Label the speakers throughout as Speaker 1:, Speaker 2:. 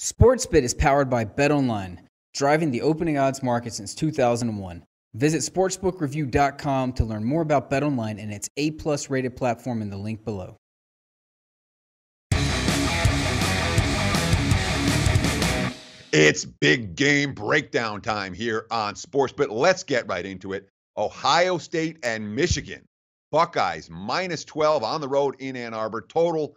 Speaker 1: SportsBit is powered by BetOnline, driving the opening odds market since 2001. Visit sportsbookreview.com to learn more about BetOnline and its A+ rated platform in the link below.
Speaker 2: It's big game breakdown time here on SportsBit. Let's get right into it. Ohio State and Michigan. Buckeyes -12 on the road in Ann Arbor. Total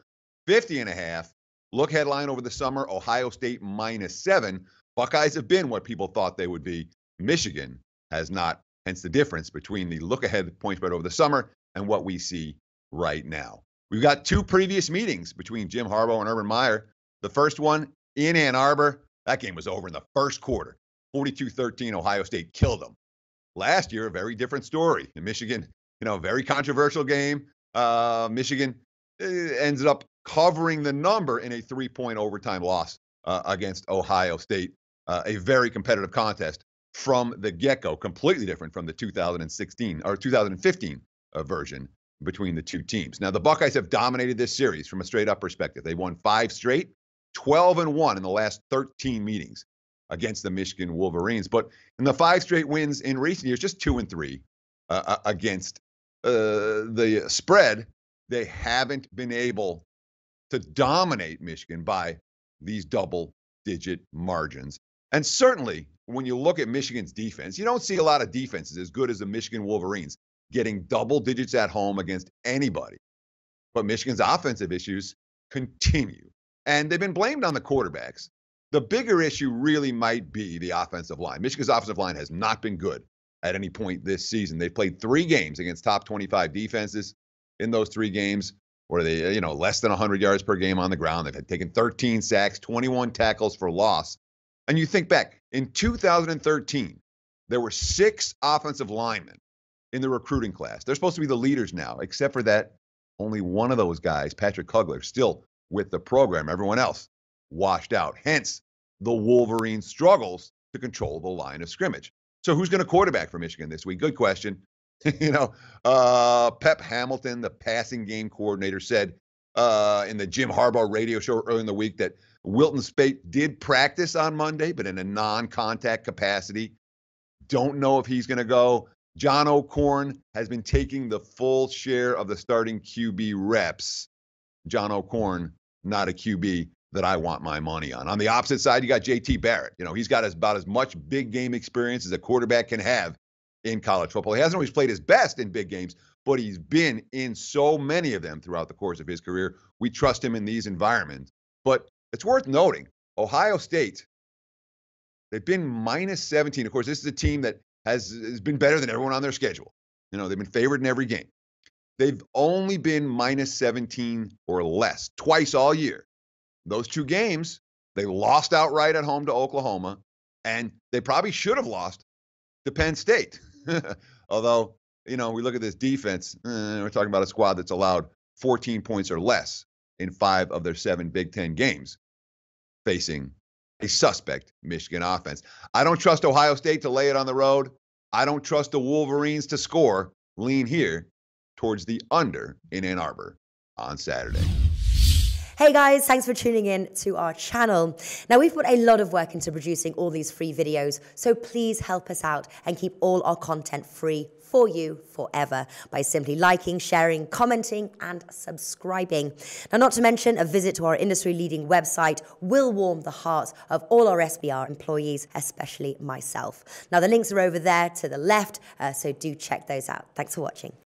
Speaker 2: 50.5. Look headline over the summer, Ohio State -7. Buckeyes have been what people thought they would be. Michigan has not, hence the difference between the look-ahead point spread over the summer and what we see right now. We've got two previous meetings between Jim Harbaugh and Urban Meyer. The first one in Ann Arbor. That game was over in the first quarter. 42-13, Ohio State killed them. Last year, a very different story. In Michigan, very controversial game. Michigan ends up covering the number in a 3-point overtime loss against Ohio State. A very competitive contest from the get-go, completely different from the 2016 or 2015 version between the two teams. Now, the Buckeyes have dominated this series from a straight-up perspective. They won 5 straight, 12-1 in the last 13 meetings against the Michigan Wolverines. But in the 5 straight wins in recent years, just 2-3 against the spread, they haven't been able to dominate Michigan by these double-digit margins. And certainly, when you look at Michigan's defense, you don't see a lot of defenses as good as the Michigan Wolverines getting double digits at home against anybody. But Michigan's offensive issues continue. And they've been blamed on the quarterbacks. The bigger issue really might be the offensive line. Michigan's offensive line has not been good at any point this season. They've played 3 games against top 25 defenses. In those 3 games, where they, less than 100 yards per game on the ground. They've had taken 13 sacks, 21 tackles for loss. And you think back, in 2013, there were 6 offensive linemen in the recruiting class. They're supposed to be the leaders now, except for that only one of those guys, Patrick Kugler, still with the program. Everyone else washed out. Hence, the Wolverines' struggles to control the line of scrimmage. So who's going to quarterback for Michigan this week? Good question. Pep Hamilton, the passing game coordinator, said in the Jim Harbaugh radio show earlier in the week that Wilton Speight did practice on Monday, but in a non-contact capacity. Don't know if he's going to go. John O'Korn has been taking the full share of the starting QB reps. John O'Korn, not a QB that I want my money on. On the opposite side, you got JT Barrett. He's got about as much big game experience as a quarterback can have in college football. He hasn't always played his best in big games, but he's been in so many of them throughout the course of his career. We trust him in these environments. But it's worth noting, Ohio State, they've been -17. Of course, this is a team that has been better than everyone on their schedule. They've been favored in every game. They've only been -17 or less twice all year. Those 2 games, they lost outright at home to Oklahoma, and they probably should have lost to Penn State. Although, we look at this defense, we're talking about a squad that's allowed 14 points or less in 5 of their 7 Big Ten games, facing a suspect Michigan offense. I don't trust Ohio State to lay it on the road. I don't trust the Wolverines to score. Lean here towards the under in Ann Arbor on Saturday.
Speaker 3: Hey guys, thanks for tuning in to our channel. Now, we've put a lot of work into producing all these free videos, so please help us out and keep all our content free for you forever by simply liking, sharing, commenting, and subscribing. Now, not to mention, a visit to our industry-leading website will warm the hearts of all our SBR employees, especially myself. Now, the links are over there to the left, so do check those out. Thanks for watching.